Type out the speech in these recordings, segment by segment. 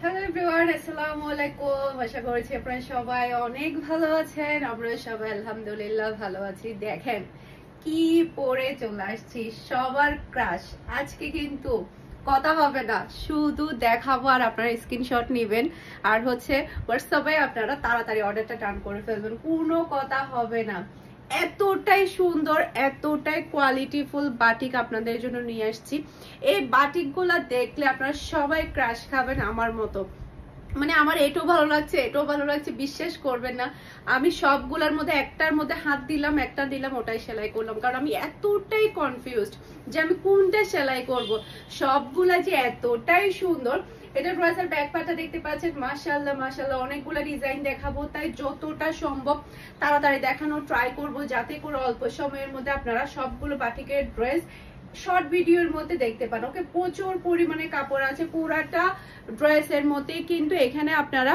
Hello everyone, আসসালামু আলাইকুম। আশা করছি আপনারা সবাই অনেক ভালো আছেন। আমরা সবাই আলহামদুলিল্লাহ ভালো আছি। দেখেন কি পরে চলে আসছি, সবার ক্রাশ। আজকে কিন্তু কথা হবে না, শুধু দেখাবো আর আপনারা স্ক্রিনশট নেবেন আর হোয়াটসঅ্যাপে আপনারা তাড়াতাড়ি অর্ডারটা ডান করে ফেলবেন। কোনো কথা হবে না। এতটাই সুন্দর, এতটাই কোয়ালিটিফুল বাটিক আপনাদের জন্য নিয়ে আসছি। এই বাটিকগুলা দেখলে আপনারা সবাই ক্রাশ খাবেন আমার মতো। মানে আমার এটাও ভালো লাগছে, এটাও ভালো লাগছে, বিশ্বাস করবেন না। আমি সবগুলোর মধ্যে একটার মধ্যে হাত দিলাম, একটা দিলাম, ওটাই সেলাই করলাম, কারণ আমি এতটাই কনফিউজড যে আমি কোনটা সেলাই করব। সবগুলা যে এতটাই সুন্দর। এটা ড্রেসের ব্যাক পার্টটা দেখতে পাচ্ছেন, মাশাআল্লাহ মাশাআল্লাহ। অনেকগুলো ডিজাইন দেখাবো, তাই যতটা সম্ভব তাড়াতাড়ি দেখানো ট্রাই করব, যাতে করে অল্প সময়ের মধ্যে আপনারা সবগুলো বাটিকের ড্রেস শর্ট ভিডিওর মধ্যে দেখতে পান। ওকে, প্রচুর পরিমাণে কাপড় আছে পুরাটা ড্রেসের মধ্যে। কিন্তু এখানে আপনারা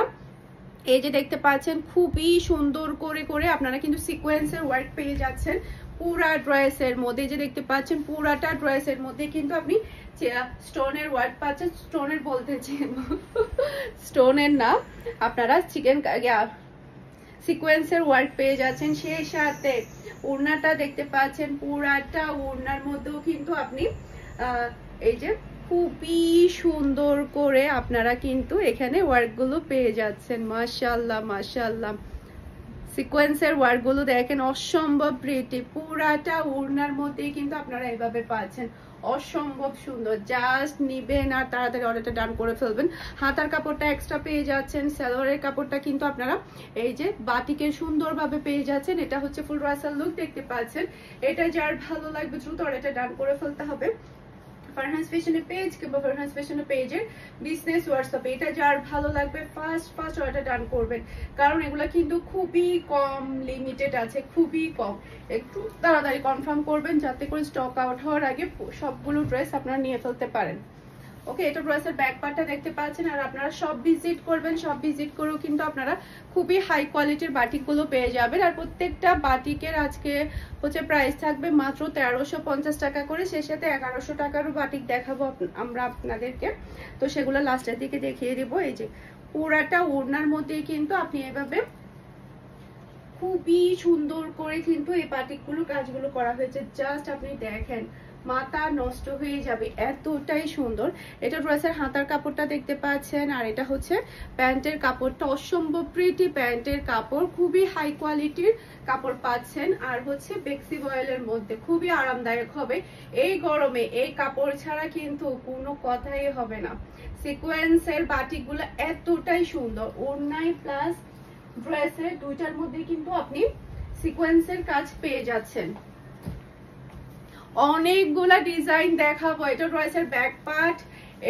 এই যে দেখতে পাচ্ছেন খুবই সুন্দর করে করে আপনারা কিন্তু সিকোয়েন্সের ওয়ার্ক পেয়ে যাচ্ছেন পুরা ড্রেসের মধ্যে। যে দেখতে পাচ্ছেন পুরাটা ড্রেসের মধ্যে কিন্তু আপনি স্টোনের ওয়ার্ক পাচ্ছেন। স্টোনের বলতেছি, স্টোনের না, আপনারা সিকোয়েন্সের ওয়ার্ক পেয়ে যাচ্ছেন। সেই সাথে ওড়নাটা দেখতে পাচ্ছেন, পুরাটা ওড়নার মধ্যেও কিন্তু আপনি এই যে খুবই সুন্দর করে আপনারা কিন্তু এখানে ওয়ার্কগুলো পেয়ে যাচ্ছেন। মাশাআল্লাহ মাশাআল্লাহ, সিকোয়েন্সের ওয়ার্কগুলো দেখেন অসম্ভব প্রিটি। পুরাটা ওড়নার মধ্যেই কিন্তু আপনারা এভাবে পাচ্ছেন, অসম্ভব সুন্দর। জাস্ট নিবেন আর তাড়াতাড়ি অর্ডারটা ডান করে ফেলবেন। হাতার কাপড়টা এক্সট্রা পেয়ে যাচ্ছেন, সালোয়ারের কাপড়টা কিন্তু আপনারা এই যে বাটিকের সুন্দরভাবে পেয়ে যাচ্ছেন। এটা হচ্ছে ফুল রাসাল লুক দেখতে পাচ্ছেন। এটা যার ভালো লাগবে দ্রুত অর্ডারটা ডান করে ফেলতে হবে। ফারহান ফ্যাশনের পেজ কিংবা ফারহান ফ্যাশনের পেজের বিজনেস হোয়াটসঅ্যাপে এটা যার ভালো লাগবে ফার্স্ট অর্ডার ডান করবেন, কারণ এগুলো কিন্তু খুবই কম, লিমিটেড আছে, খুবই কম। একটু তাড়াতাড়ি কনফার্ম করবেন যাতে করে স্টক আউট হওয়ার আগে সবগুলো ড্রেস আপনারা নিয়ে ফেলতে পারেন। ওকে, এটা ড্রেসের ব্যাক পার্টটা দেখতে পাচ্ছেন। আর আপনারা সব ভিজিট করবেন, সব ভিজিট করেও কিন্তু আপনারা খুবই হাই কোয়ালিটির বাটিকগুলো পেয়ে যাবেন। আর প্রত্যেকটা বাটিকের আজকে প্রাইস থাকবে মাত্র 1350 টাকা করে। সেই সাথে 1100 টাকারও বাটিক দেখাবো আমরা আপনাদেরকে, তো সেগুলো লাস্টের দিকে দেখিয়ে দিব। এই যে পুরাটা ওড়নার মধ্যে কিন্তু আপনি এভাবে খুবই সুন্দর করে কিন্তু এই বাটিকগুলো কাজগুলো করা হয়েছে। জাস্ট আপনি দেখেন, মাথা নষ্ট হয়ে যাবে, এতটাই সুন্দর। এটা ড্রেসের হাতার কাপড়টা দেখতে পাচ্ছেন। আর এটা হচ্ছে প্যান্টের কাপড়টা, অসম্ভব প্রিটি প্যান্টের কাপড়, খুবই হাই কোয়ালিটির কাপড় পাচ্ছেন। আর হচ্ছে বেক্সি বয়েলের মধ্যে খুবই আরামদায়ক হবে এই গরমে। এই কাপড় ছাড়া কিন্তু কোনো কথাই হবে না। সিকোয়েন্সের বাটিকগুলো এতটাই সুন্দর, ওড়নায় প্লাস ড্রেসের দুইটার মধ্যে কিন্তু আপনি সিকোয়েন্সের কাজ পেয়ে যাচ্ছেন। অনেকগুলা ডিজাইন দেখাবো। এটা ড্রেসের ব্যাক পার্ট,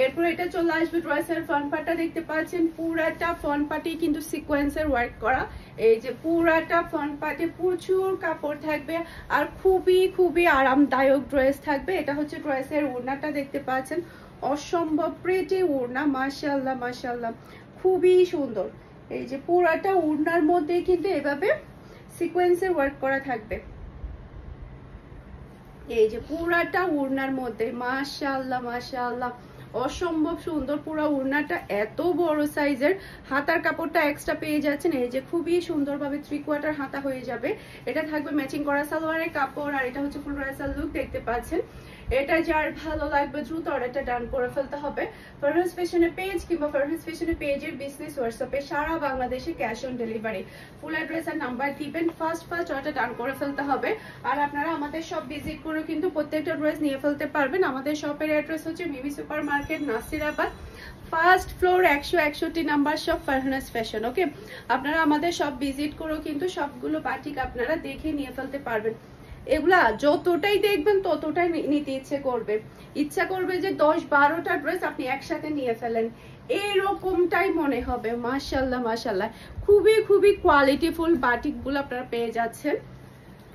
এরপর এটা চলে আসবে ড্রেসের ফ্রন্ট পার্টটা দেখতে পাচ্ছেন। পুরাটা ফ্রন্ট পার্টে কিন্তু সিকোয়েন্সের ওয়ার্ক করা। এই যে পুরাটা ফ্রন্ট পার্টে প্রচুর কাপড় থাকবে আর খুবই খুবই আরামদায়ক ড্রেস থাকবে। এটা হচ্ছে ড্রেসের ওড়নাটা দেখতে পাচ্ছেন, অসম্ভব প্রিটি ওড়না, মাশাআল্লাহ মাশাআল্লাহ, খুবই সুন্দর। এই যে পুরাটা ওড়নার মধ্যে কিন্তু এভাবে সিকোয়েন্সের ওয়ার্ক করা থাকবে। এই যে পুরাটা ওড়নার মধ্যে মাশাআল্লাহ মাশাআল্লাহ, অসম্ভব সুন্দর। পুরো ওড়নাটা এত বড় সাইজের। হাতার কাপড়টা এক্সট্রা পেয়ে যাচ্ছেন। এই যে খুবই সুন্দরভাবে 3/4 হাতা হয়ে যাবে। এটা থাকবে ম্যাচিং করা সালোয়ারের কাপড়। আর এটা হচ্ছে ফুল রাসাল লুক দেখতে পাচ্ছেন। এটা যার ভালো লাগবে দ্রুত অর্ডারটা ডান করে ফেলতে হবে। ফারহান ফ্যাশনের পেজ কিংবা ফারহান ফ্যাশনের পেজের বিজনেস হোয়াটসঅ্যাপে সারা বাংলাদেশে cash on delivery. Full address আর নাম্বার দিবেন, ফার্স্ট অর্ডার ডান করে ফেলতে হবে। আর আপনারা আমাদের সব ভিজিট করে কিন্তু প্রত্যেকটা ড্রেস নিয়ে ফেলতে পারবেন। আমাদের শপের অ্যাড্রেস হচ্ছে Mimi super market, Nasirabad, first floor, 161 number shop, Farhana's fashion. Okay, আপনারা আমাদের সব ভিজিট করেও কিন্তু সবগুলো বাটিক আপনারা দেখে নিয়ে ফেলতে পারবেন। এগুলা যতটাই দেখবেন ততটাই নিতে ইচ্ছা করবে যে 10-12টা ড্রেস আপনি একসাথে নিয়ে ফেলেন, এইরকমটাই মনে হবে। মাশাআল্লাহ মাশাআল্লাহ, খুবই খুবই কোয়ালিটিফুল বাটিকগুলো আপনারা পেয়ে যাচ্ছেন।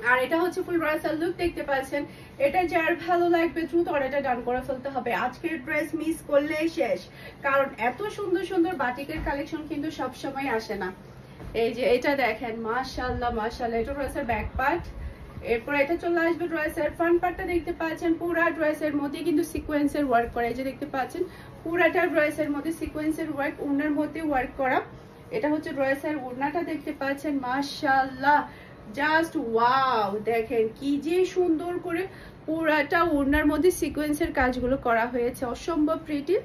আর এটা হচ্ছে ফুল রাসাল লুক দেখতে পাচ্ছেন। এটা যার ভালো লাগবে দ্রুত অর্ডারটা ডান করে ফেলতে হবে। আজকের ড্রেস মিস করলে শেষ, কারণ এত সুন্দর সুন্দর বাটিকের কালেকশন কিন্তু সব সময় আসে না। এই যে এটা দেখেন, মাশাআল্লাহ মাশাআল্লাহ, এটা ড্রেসের ব্যাক পার্ট। এরপর এটা চলে আসবে ড্রেসের ফ্রন্ট পার্টটা দেখতে পাচ্ছেন। পুরা ড্রেসের মধ্যে কিন্তু সিকোয়েন্সের ওয়ার্ক করা, এই যে দেখতে পাচ্ছেন পুরাটা ড্রেসের মধ্যে সিকোয়েন্সের ওয়ার্ক, ওড়নার মধ্যে ওয়ার্ক করা। এটা হচ্ছে ড্রেসের ওড়নাটা দেখতে পাচ্ছেন, মাশাআল্লাহ জাস্ট ওয়াও, দেখেন কি যে সুন্দর করে পুরাটা ওড়নার মধ্যে সিকোয়েন্সের কাজগুলো করা হয়েছে, অসম্ভব প্রিটি।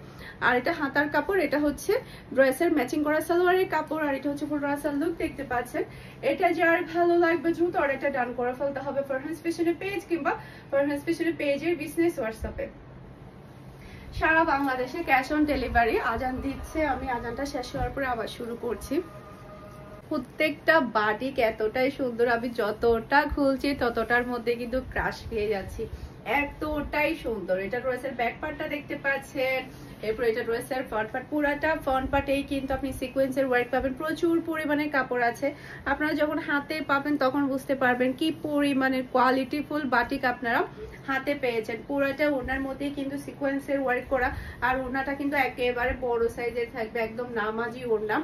আর এটা হাতার কাপড়, এটা হচ্ছে ড্রেসের ম্যাচিং করা সালোয়ারের কাপড়, আর এটা হচ্ছে ফুল রাসাল লুক দেখতে পাচ্ছেন। এটা যার ভালো লাগবে দ্রুত অর্ডারটা ডান করে ফেলতে হবে ফারহান ফ্যাশনের পেজ কিংবা ফারহান ফ্যাশনের পেজের বিজনেস হোয়াটসঅ্যাপে। সারা বাংলাদেশে ক্যাশ অন ডেলিভারি। আজান দিচ্ছে, আমি আজানটা শেষ হওয়ার পরে আবার শুরু করছি। প্রত্যেকটা বাটিক এতটাই সুন্দর, আমি যতটা খুলছি ততটার মধ্যে কিন্তু ক্রাশ পেয়ে যাচ্ছি, এতটাই সুন্দর। এটা ড্রেসের ব্যাক পার্টটা দেখতে পাচ্ছেন, এরপর এটা ড্রেসের ফ্রন্ট পার্ট, পুরাটা ফ্রন্ট পার্টেই কিন্তু আপনি সিকোয়েন্সের ওয়ার্ক পাবেন, প্রচুর পরিমাণে কাপড় আছে। আপনারা যখন হাতে পাবেন তখন বুঝতে পারবেন কি পরিমাণের কোয়ালিটিফুল বাটিক আপনারা হাতে পেয়েছেন। পুরাটা ওড়নার মধ্যেই কিন্তু সিকোয়েন্সের ওয়ার্ক করা, আর ওড়নাটা কিন্তু একেবারে বড় সাইজের থাকবে, একদম নামাজি ওড়না,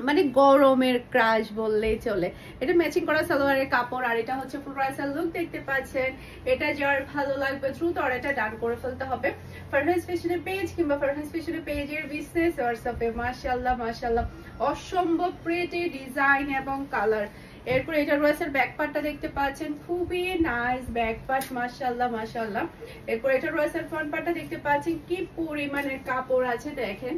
মানে গরমের ক্রাশ বললেই চলে। এটা ম্যাচিং করা সালোয়ারের কাপড়, আর এটা হচ্ছে ফুল রাসাল লুক দেখতে পাচ্ছেন। এটা যার ভালো লাগবে দ্রুত অর্ডারটা ডান করে ফেলতে হবে ফারহান ফ্যাশনের পেজ কিংবা ফারহান ফ্যাশনের পেজের বিজনেস হোয়াটসঅ্যাপে। মাশাআল্লাহ মাশাআল্লাহ, অসম্ভব প্রিটি ডিজাইন এবং কালার। এরপর এটা ড্রেসের ব্যাক পার্টটা দেখতে পাচ্ছেন, খুবই নাইস ব্যাক পার্ট, মাশাআল্লাহ মাশাআল্লাহ। এরপর এটা ড্রেসের ফ্রন্ট পার্টটা দেখতে পাচ্ছেন, কি পরিমাণের কাপড় আছে দেখেন,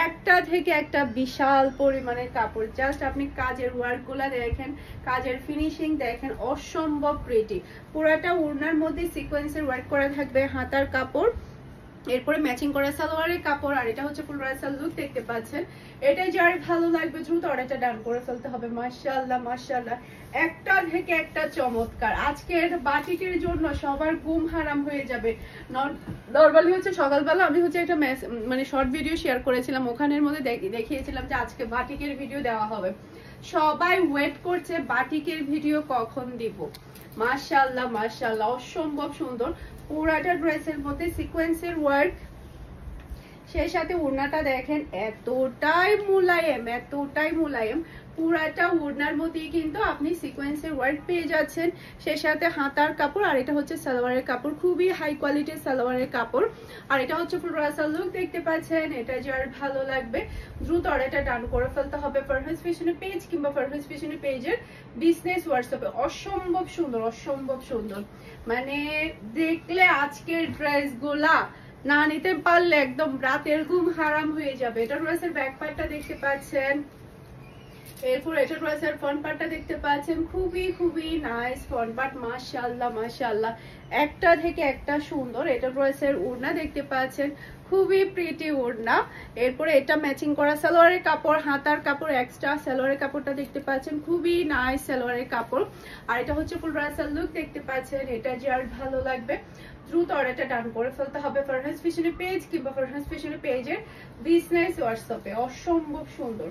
একটা থেকে একটা বিশাল পরিমাণের কাপড়। জাস্ট আপনি কাজের ওয়ার্ক গুলা দেখেন, কাজের ফিনিশিং দেখেন, অসম্ভব প্রিটি। পুরাটা ওড়নার মধ্যে সিকোয়েন্সের ওয়ার্ক করা থাকবে, হাতার কাপড়, এরপরে ম্যাচিং করা সালোয়ারের কাপড়, আর এটা হচ্ছে ফুল রাসাল লুক দেখতে পাচ্ছেন। এটা যার ভালো লাগবে দ্রুত অর্ডারটা ডান করে ফেলতে হবে। মাশাআল্লাহ মাশাআল্লাহ, একটা থেকে একটা চমৎকার। আজকের বাটিকের জন্য সবার ঘুম হারাম হয়ে যাবে। নরমালি হচ্ছে সকালবেলা আমি হচ্ছে একটা মানে শর্ট ভিডিও শেয়ার করেছিলাম, ওখানের মধ্যে দেখিয়েছিলাম যে আজকে বাটিকের ভিডিও দেওয়া হবে। সবাই ওয়েট করছে বাটিকের ভিডিও কখন দিব। মাশাআল্লাহ মাশাআল্লাহ, অসম্ভব সুন্দর। পুরাটা ড্রেসের মধ্যে সিকোয়েন্সের ওয়ার্ক, সেই সাথে ওড়নাটা দেখেন এতটাই মুলায়েম, এতটাই মুলায়েম। পুরাটা ওড়নার মধ্যেই কিন্তু আপনি সিকোয়েন্সের ওয়ার্ক পেয়ে যাচ্ছেন, সেই সাথে হাতার কাপড়, আর এটা হচ্ছে সালোয়ারের কাপড়, খুবই হাই কোয়ালিটির সালোয়ারের কাপড়। আর এটা হচ্ছে ফুল রাসাল লুক দেখতে পাচ্ছেন। এটা যার ভালো লাগবে দ্রুত অর্ডারটা ডান করে ফেলতে হবে ফারহান ফ্যাশনের পেজ কিংবা ফারহান ফ্যাশনের পেজের বিজনেস হোয়াটসঅ্যাপে। অসম্ভব সুন্দর, অসম্ভব সুন্দর, মানে দেখলে আজকের ড্রেসগুলা না নিতে পারলে একদম রাতের ঘুম হারাম হয়ে যাবে। এটা ড্রেসের ব্যাক পার্টটা দেখতে পাচ্ছেন, এরপর এটা ড্রেসের ফ্রন্ট পার্টটা দেখতে পাচ্ছেন, খুবই খুবই নাইস ফ্রন্ট পার্ট, মাশাআল্লাহ মাশাআল্লাহ, একটা থেকে একটা সুন্দর। এটা ড্রেসের ওড়না দেখতে পাচ্ছেন, খুবই প্রিটি ওড়না। এরপরে এটা ম্যাচিং করা সালোয়ারের কাপড়, হাতার কাপড় এক্সট্রা, সালোয়ারের কাপড়টা দেখতে পাচ্ছেন, খুবই নাইস সালোয়ারের কাপড়। আর এটা হচ্ছে ফুল রাসাল লুক দেখতে পাচ্ছেন। এটা যার ভালো লাগবে দ্রুত অর্ডারটা ডান করে ফেলতে হবে ফারহান ফ্যাশনের পেজ কিংবা ফারহান ফ্যাশনের পেজের বিজনেস হোয়াটসঅ্যাপে। অসম্ভব সুন্দর।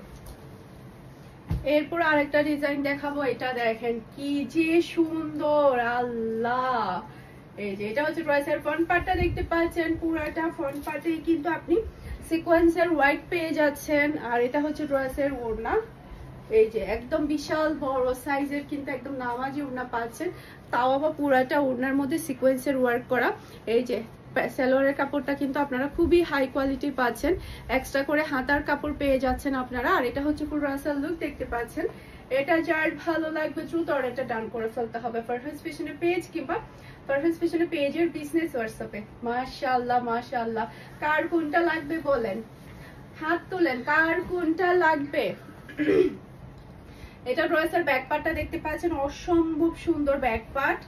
এরপর আরেকটা ডিজাইন দেখাবো, এটা দেখেন কি যে সুন্দর, আল্লাহ। এই যে এটা হচ্ছে ড্রেসের ফ্রন্ট পার্টটা দেখতে পাচ্ছেন, পুরাটা ফ্রন্ট পার্টে কিন্তু আপনি সিকোয়েন্সের ওয়ার্ক পেয়ে যাচ্ছেন। আর এটা হচ্ছে ড্রেসের ওড়না, এই যে একদম বিশাল বড় সাইজের কিন্তু একদম নামাজি ওড়না পাচ্ছেন, তাও আবার পুরাটা ওড়নার মধ্যে সিকোয়েন্সের ওয়ার্ক করা। এই যে সালোয়ারের কাপড়টা কিন্তু আপনারা খুবই হাই কোয়ালিটির পাচ্ছেন, এক্সট্রা করে হাতার কাপড় পেয়ে যাচ্ছেন আপনারা। আর এটা হচ্ছে ফুল রাসাল লুক দেখতে পাচ্ছেন। এটা যার ভালো লাগবে দ্রুত অর্ডারটা ডান করে ফেলতে হবে ফারহান ফ্যাশনের পেজ কিংবা ফারহান ফ্যাশনের পেজের বিজনেস হোয়াটসঅ্যাপে। মাশাআল্লাহ মাশাআল্লাহ, কার কোনটা লাগবে বলেন, হাত তোলেন, কার কোনটা লাগবে। এটা ড্রেসের ব্যাক পার্টটা দেখতে পাচ্ছেন, অসম্ভব সুন্দর ব্যাক পার্ট।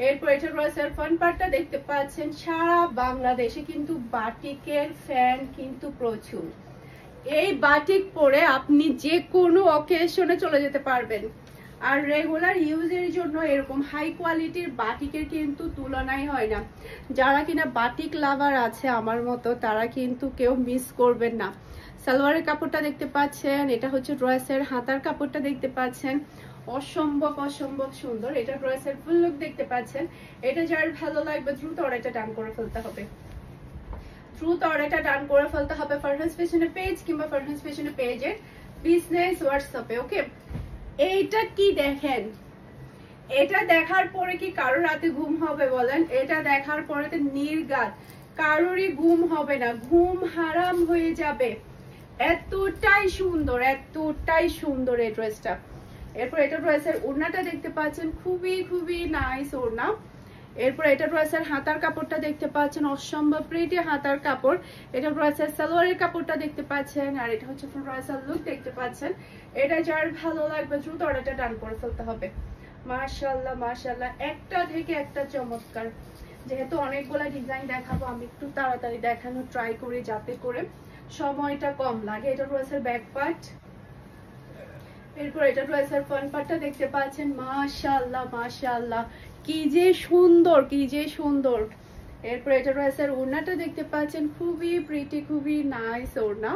এরপর এটা ড্রেসের ফ্রন্ট পার্টটা দেখতে পাচ্ছেন। সারা বাংলাদেশে কিন্তু বাটিকের ফ্যান কিন্তু প্রচুর। এই বাটিক পরে আপনি যে কোনো অকেশনে চলে যেতে পারবেন। আর রেগুলার ইউজের জন্য এরকম হাই কোয়ালিটির বাটিকের কিন্তু তুলনাই হয় না। যারা কিনা বাটিক লাভার আছে আমার মতো, তারা কিন্তু কেউ মিস করবেন না। সালোয়ারের কাপড়টা দেখতে পাচ্ছেন, এটা হচ্ছে ড্রেসের হাতার কাপড়টা দেখতে পাচ্ছেন, অসম্ভব অসম্ভব সুন্দর। এটা ড্রেসের ফুল লুক দেখতে পাচ্ছেন। এটা যার ভালো লাগবে দ্রুত অর্ডারটা ডান করে ফেলতে হবে, দ্রুত অর্ডারটা ডান করে ফেলতে হবে ফারহান ফ্যাশনের পেজ কিংবা ফারহান ফ্যাশনের পেজের বিজনেস হোয়াটসঅ্যাপে। ওকে, এইটা কি দেখেন, এটা দেখার পরে কি কারো রাতে ঘুম হবে বলেন? এটা দেখার পরে তো নির্ঘাত কারোরই ঘুম হবে না, ঘুম হারাম হয়ে যাবে, এতটাই সুন্দর, এতটাই সুন্দর এই ড্রেসটা। এরপর এটা ড্রেসের ওড়নাটা দেখতে পাচ্ছেন, খুবই খুবই নাইস ওড়না। এরপর এটা ড্রেসের হাতার কাপড়টা দেখতে পাচ্ছেন, অসম্ভব প্রিটি হাতার কাপড়। এটা ড্রেসের সালোয়ারের কাপড়টা দেখতে পাচ্ছেন, আর এটা হচ্ছে ফুল ড্রেসের লুক দেখতে পাচ্ছেন। এটা যার ভালো লাগবে দ্রুত অর্ডারটা ডান করে ফেলতে হবে। মাশাআল্লাহ মাশাআল্লাহ, একটা থেকে একটা চমৎকার। যেহেতু অনেকগুলা ডিজাইন দেখাবো, আমি একটু তাড়াতাড়ি দেখানোর ট্রাই করি যাতে করে সময়টা কম লাগে। এটা ড্রেসের ব্যাক পার্ট। এরপর এটা ড্রেসের ফ্রন্ট পার্টটা দেখতে পাচ্ছেন, মাশাআল্লাহ মাশাআল্লাহ, কি যে সুন্দর, কি যে সুন্দর। এরপর এটা ড্রেসের ওড়নাটা দেখতে পাচ্ছেন, খুবই প্রিটি, খুবই নাইস ওড়না।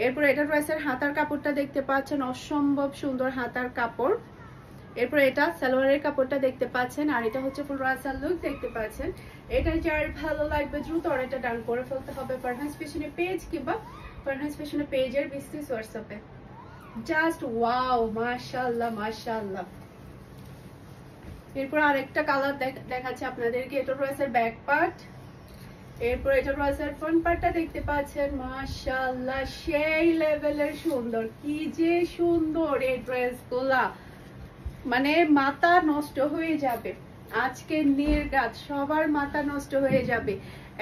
এরপর এটা ড্রেসের হাতার কাপড়টা দেখতে পাচ্ছেন, অসম্ভব সুন্দর হাতার কাপড়। এরপর এটা সালোয়ারের কাপড়টা দেখতে পাচ্ছেন, আর এটা হচ্ছে ফুল রাসাল লুক দেখতে পাচ্ছেন। এটা যার ভালো লাগবে দ্রুত অর্ডারটা ডান করে ফেলতে হবে ফারহানাস ফ্যাশনের পেজ কিংবা ফারহানাস ফ্যাশনের পেজের বিজনেস হোয়াটসঅ্যাপে। জাস্ট ওয়াও, মাশাআল্লাহ মাশাআল্লাহ। এরপর আরেকটা কালার দেখাচ্ছি আপনাদেরকে। এটা রয়েছে ব্যাক পার্ট। এরপর এটা রয়েছে ফ্রন্ট পার্টটা দেখতে পাচ্ছেন, মাশাআল্লাহ সেই লেভেলের সুন্দর, কি যে সুন্দর এই ড্রেসগুলা, মানে মাথা নষ্ট হয়ে যাবে। আজকে নির্ঘাত সবার মাথা নষ্ট হয়ে যাবে,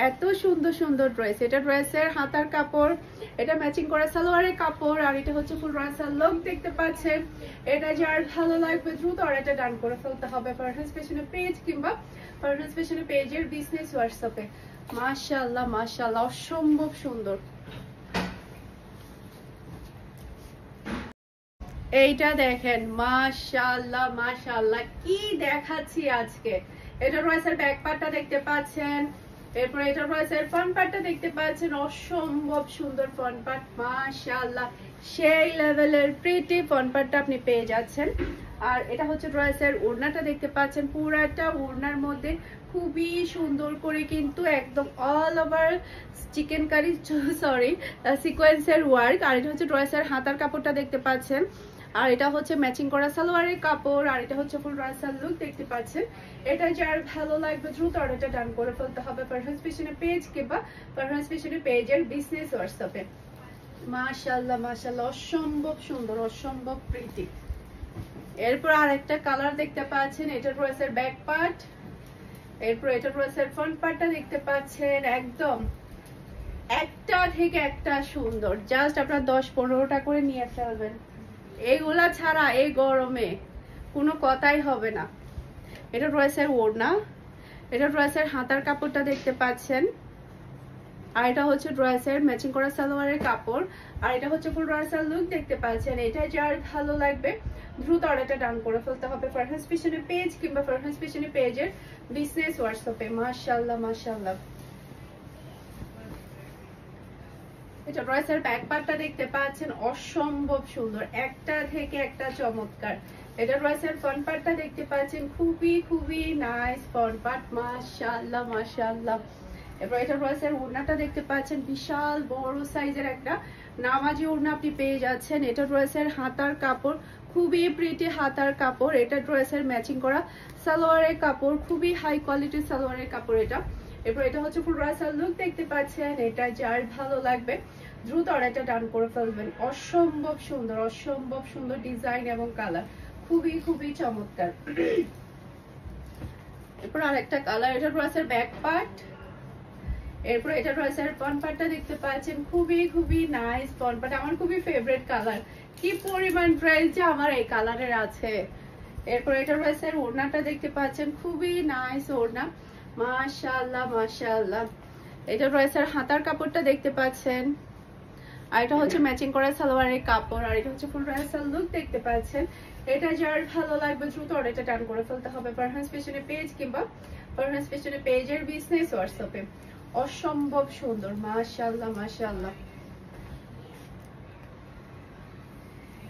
এত সুন্দর সুন্দর ড্রেস। এটা ড্রেসের হাতার কাপড়, এটা ম্যাচিং করা সালোয়ারের কাপড়, আর এটা হচ্ছে ফুল রাসাল লুক দেখতে পাচ্ছেন। এটা যার ভালো লাগবে দ্রুত অর্ডারটা ডান করে ফেলতে হবে ফারহানাস ফ্যাশনের পেজ কিংবা ফারহানাস ফ্যাশনের পেজের বিজনেস হোয়াটসঅ্যাপে। মাশাআল্লাহ মাশাআল্লাহ, অসম্ভব সুন্দর। এইটা দেখেন, মাশাআল্লাহ মাশাআল্লাহ, কি দেখাচ্ছি আজকে। এটা রয়েছে ব্যাক পার্টটা দেখতে পাচ্ছেন। এরপর এটা রয়েছে ফ্রন্ট পার্টটা দেখতে পাচ্ছেন, অসম্ভব সুন্দর ফ্রন্ট পার্ট, মাশাআল্লাহ সেই লেভেলের প্রিটি ফ্রন্ট পার্টটা আপনি পেয়ে যাচ্ছেন। আর এটা হচ্ছে ড্রেসের ওড়নাটা দেখতে পাচ্ছেন, পুরাটা ওড়নার মধ্যে খুবই সুন্দর করে কিন্তু একদম all over chikankari sorry সিকোয়েন্সের ওয়ার্ক। আর এটা হচ্ছে ড্রেসের হাতার কাপড়টা দেখতে পাচ্ছেন, আর এটা হচ্ছে ম্যাচিং করা সালোয়ারের কাপড়, আর এটা হচ্ছে ফুল রাসাল লুক দেখতে পাচ্ছেন। এটা যার ভালো লাগবে দ্রুত অর্ডারটা ডান করে ফেলতে হবে ফারহানাস ফ্যাশনের পেজ কিংবা ফারহানাস ফ্যাশনের পেজের বিজনেস হোয়াটসঅ্যাপে। মাশাআল্লাহ মাশাআল্লাহ, অসম্ভব সুন্দর, অসম্ভব প্রিটি। এরপর আরেকটা কালার দেখতে পাচ্ছেন, এটা ড্রেসের ব্যাক পার্ট। এরপর এটা ড্রেসের ফ্রন্ট পার্টটা দেখতে পাচ্ছেন, একদম একটা থেকে একটা সুন্দর। জাস্ট আপনার 10-15টা করে নিয়ে ফেলবেন, এইগুলা ছাড়া এই গরমে কোনো কথাই হবে না। এটা ড্রেসের ওড়না, এটা ড্রেসের হাতার কাপড়টা দেখতে পাচ্ছেন, আর এটা হচ্ছে ড্রেসের ম্যাচিং করা সালোয়ারের কাপড়, আর এটা হচ্ছে ফুল রাসাল লুক দেখতে পাচ্ছেন। এটা যার ভালো লাগবে দ্রুত অর্ডারটা ডান করে ফেলতে হবে ফারহানাস ফ্যাশনের পেজ কিংবা ফারহানাস ফ্যাশনের পেজের বিজনেস হোয়াটসঅ্যাপে। মাশাআল্লাহ মাশাআল্লাহ। এটা ড্রেসের ব্যাক পার্টটা দেখতে পাচ্ছেন, অসম্ভব সুন্দর, একটা থেকে একটা চমৎকার। এটা ড্রেসের ফ্রন্ট পার্টটা দেখতে পাচ্ছেন, খুবই খুবই নাইস ফ্রন্ট পার্ট, মাশাআল্লাহ মাশাআল্লাহ। এরপর এটা ড্রেসের ওড়নাটা দেখতে পাচ্ছেন, বিশাল বড় সাইজের একটা নামাজি ওড়না আপনি পেয়ে যাচ্ছেন। এটা ড্রেসের হাতার কাপড়, খুবই প্রিটি হাতার কাপড়। এটা ড্রেসের ম্যাচিং করা সালোয়ারের কাপড়, খুবই হাই কোয়ালিটির সালোয়ারের কাপড় এটা। এরপর এটা হচ্ছে ফুল রাসাল লুক দেখতে পাচ্ছেন। এটা যার ভালো লাগবে দ্রুত অর্ডারটা ডান করে ফেলবেন। অসম্ভব সুন্দর, অসম্ভব সুন্দর ডিজাইন এবং কালার, খুবই খুবই চমৎকার। এরপর আরেকটা কালার, এটা ড্রেসের ব্যাক পার্ট। এরপর এটা ড্রেসের ফ্রন্ট পার্টটা দেখতে পাচ্ছেন, খুবই খুবই নাইস ফ্রন্ট পার্ট, আমার খুবই ফেভারিট কালার। কি পরিমাণ ড্রেস যে আমার এই কালারের আছে। এরপর এটা ড্রেসের ওড়নাটা দেখতে পাচ্ছেন, খুবই নাইস ওড়না, মাশাআল্লাহ মাশাআল্লাহ। এটা ড্রেসের হাতার কাপড়টা দেখতে পাচ্ছেন, আর এটা হচ্ছে ম্যাচিং করা সালোয়ারের কাপড়, আর এটা হচ্ছে ফুল রাসাল লুক দেখতে পাচ্ছেন। এটা যার ভালো লাগবে দ্রুত অর্ডারটা ডান করে ফেলতে হবে ফারহানাস ফ্যাশনের পেজ কিংবা ফারহানাস ফ্যাশনের পেজের বিজনেস হোয়াটসঅ্যাপে। অসম্ভব সুন্দর, মাশাআল্লাহ মাশাআল্লাহ।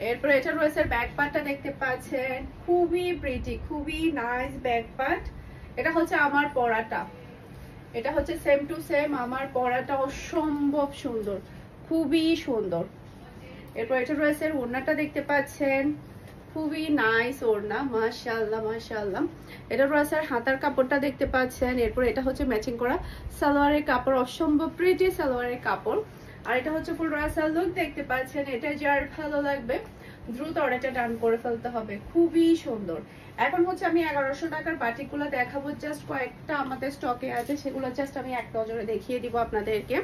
এরপর এটা রয়েছে ব্যাক পার্টটা দেখতে পাচ্ছেন, খুবই প্রিটি, খুবই নাইস ব্যাক পার্ট। এটা হচ্ছে আমার পরাটা, এটা হচ্ছে সেম টু সেম আমার পরাটা, অসম্ভব সুন্দর, খুবই সুন্দর। এরপর এটা রয়েছে ওড়নাটা দেখতে পাচ্ছেন, খুবই নাইস ওড়না, মাশাআল্লাহ মাশাআল্লাহ। এটা রয়েছে হাতার কাপড়টা দেখতে পাচ্ছেন। এরপর এটা হচ্ছে ম্যাচিং করা সালোয়ারের কাপড়, অসম্ভব প্রিটি সালোয়ারের কাপড়। আর এটা হচ্ছে ফুল রাসাল লুক দেখতে পাচ্ছেন। এটা যার ভালো লাগবে দ্রুত অর্ডারটা ডান করে ফেলতে হবে, খুবই সুন্দর। এখন হচ্ছে আমি 1100 টাকার বাটিকগুলো দেখাবো, জাস্ট কয়েকটা আমাদের স্টকে আছে, সেগুলো জাস্ট আমি এক নজরে দেখিয়ে দিব আপনাদেরকে।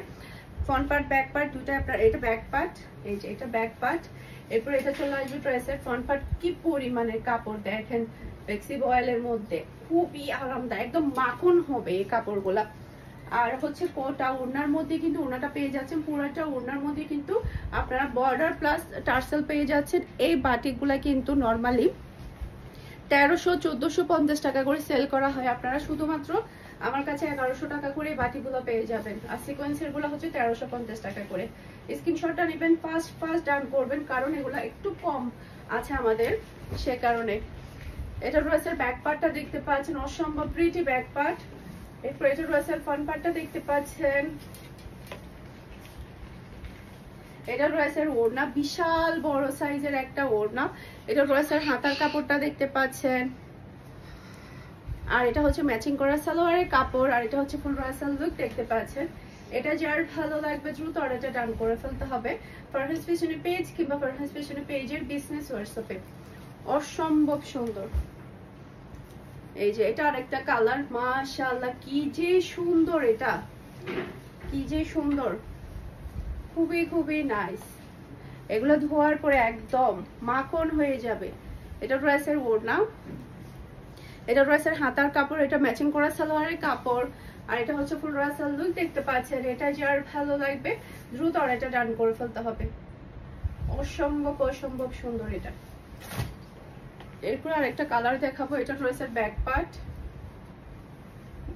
ফ্রন্ট পার্ট ব্যাক পার্ট দুটো আপনার, এটা ব্যাক পার্ট, এই যে এটা ব্যাক পার্ট। এরপর এটা চলে আসবে ড্রেসের ফ্রন্ট পার্ট। কি পরিমাণের কাপড় দেখেন, ফ্লেক্সি অয়েলের মধ্যে, খুবই আরামদায়ক, একদম মাখন হবে এই কাপড়গুলা। আর হচ্ছে কোটা ওড়নার মধ্যে কিন্তু ওড়নাটা পেয়ে যাচ্ছেন, পুরাটা ওড়নার মধ্যে কিন্তু আপনারা বর্ডার প্লাস টার্সেল পেয়ে যাচ্ছেন। এই বাটিকগুলা কিন্তু নরমালি 1300-1450 টাকা করে সেল করা হয়, আপনারা শুধুমাত্র আমার কাছে 1100 টাকা করে বাটিগুলো পেয়ে যাবেন। আর সিকোয়েন্সের গুলো হচ্ছে 1350 টাকা করে। স্ক্রিনশটটা নেবেন, ফার্স্ট ডান করবেন, কারণ এগুলো একটু কম আছে আমাদের, সে কারণে। এটা ড্রেসের ব্যাক পার্টটা দেখতে পাচ্ছেন, অসম্ভব প্রিটি ব্যাক পার্ট। এরপর এটা ড্রেসের ফ্রন্ট পার্টটা দেখতে পাচ্ছেন। এটা ড্রেসের ওড়না, বিশাল বড় সাইজের একটা ওড়না। এটা ড্রেসের হাতার কাপড়টা দেখতে পাচ্ছেন। আর এটা হচ্ছে ম্যাচিং করা সালোয়ারের কাপড়। আর এটা হচ্ছে ফুল রাসাল লুক দেখতে পাচ্ছেন। এটা যার ভালো লাগবে দ্রুত অর্ডারটা ডান করে ফেলতে হবে ফারহাস ফ্যাশনের পেজ কিংবা ফারহাস ফ্যাশনের পেজের বিজনেস হোয়াটসঅ্যাপে। অসম্ভব সুন্দর। এই যে এটা আরেকটা কালার, মাশাআল্লাহ কি যে সুন্দর, এটা কি যে সুন্দর, খুবই খুবই নাইস। এগুলো ধোয়ার পরে একদম মাখন হয়ে যাবে। এটা ড্রেসের ওড়না, এটা ড্রেসের হাতার কাপড়, এটা ম্যাচিং করা সালোয়ারের কাপড়। আর এটা হচ্ছে ফুল রাসাল লুক দেখতে পাচ্ছেন। এটা যার ভালো লাগবে দ্রুত অর্ডারটা ডান করে ফেলতে হবে। অসম্ভব অসম্ভব সুন্দর এটা। এরপর আরেকটা কালার দেখাবো। এটা ড্রেসের ব্যাক পার্ট,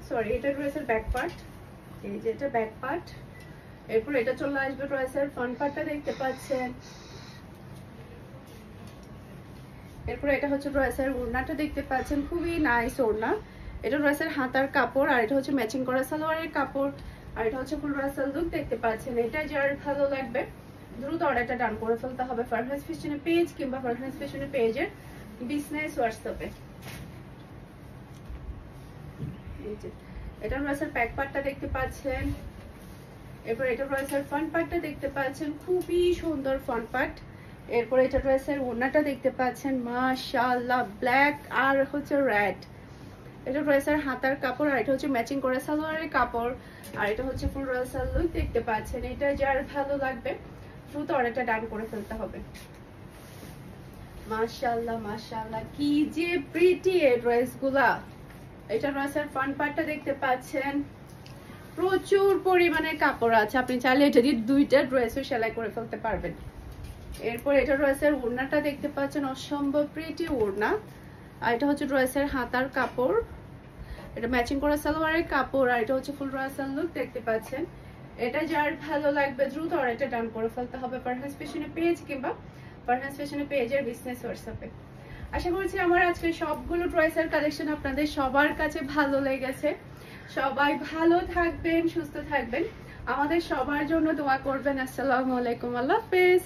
সরি এটা ড্রেসের ব্যাক পার্ট, এই যে এটা ব্যাক পার্ট। এরপর এটা চলে আসবে ড্রেসের ফ্রন্ট পার্টটা দেখতে পাচ্ছেন। এরপর এটা হচ্ছে ড্রেসের ওড়নাটা দেখতে পাচ্ছেন, খুবই নাইস ওড়না। এটা ড্রেসের হাতার কাপড়। আর এটা হচ্ছে ম্যাচিং করা সালোয়ারের কাপড়। আর এটা হচ্ছে ফুল রাসাল লুক দেখতে পাচ্ছেন। এটা যার ভালো লাগবে দ্রুত অর্ডারটা ডান করে ফেলতে হবে ফারহাস ফ্যাশনের পেজ কিংবা ফারহাস ফ্যাশনের পেজের বিজনেস হোয়াটসঅ্যাপে। এটা ড্রেসের ব্যাক পার্টটা দেখতে পাচ্ছেন। এরপর এটা ড্রেসের ফ্রন্ট পার্টটা দেখতে পাচ্ছেন, খুবই সুন্দর ফ্রন্ট পার্ট। এরপর এটা ড্রেসের ওড়নাটা দেখতে পাচ্ছেন, মাশাআল্লাহ ব্ল্যাক আর হচ্ছে রেড। এটা ড্রেসের হাতার কাপড়। আর এটা হচ্ছে ম্যাচিং করা সালোয়ারের কাপড়। আর এটা হচ্ছে ফুল রাসাল লুক দেখতে পাচ্ছেন। এটা যার ভালো লাগবে দ্রুত অর্ডারটা ডান করে ফেলতে হবে। মাশাআল্লাহ মাশাআল্লাহ কি যে প্রিটি এই ড্রেসগুলা। এটা ড্রেসের ফ্রন্ট পার্টটা দেখতে পাচ্ছেন, প্রচুর পরিমাণে কাপড় আছে, আপনি চাইলে এটা দিয়ে দুইটা ড্রেসও সেলাই করে ফেলতে পারবেন। এরপর এটা ড্রেসের ওড়নাটা দেখতে পাচ্ছেন, অসম্ভব প্রিটি ওড়না। আর এটা হচ্ছে ড্রেসের হাতার কাপড়, এটা ম্যাচিং করা সালোয়ারের কাপড়। আর এটা হচ্ছে ফুল রাসাল লুক দেখতে পাচ্ছেন। এটা যার ভালো লাগবে দ্রুত অর্ডারটা ডান করে ফেলতে হবে ফারহাস ফ্যাশনের পেজ কিংবা ফারহাস ফ্যাশনের পেজের বিজনেস হোয়াটসঅ্যাপে। আশা করছি আমার আজকে সবগুলো ড্রেসের কালেকশন আপনাদের সবার কাছে ভালো লেগেছে। সবাই ভালো থাকবেন, সুস্থ থাকবেন, আমাদের সবার জন্য দোয়া করবেন। আসসালামু আলাইকুম, আল্লাহ হাফেজ।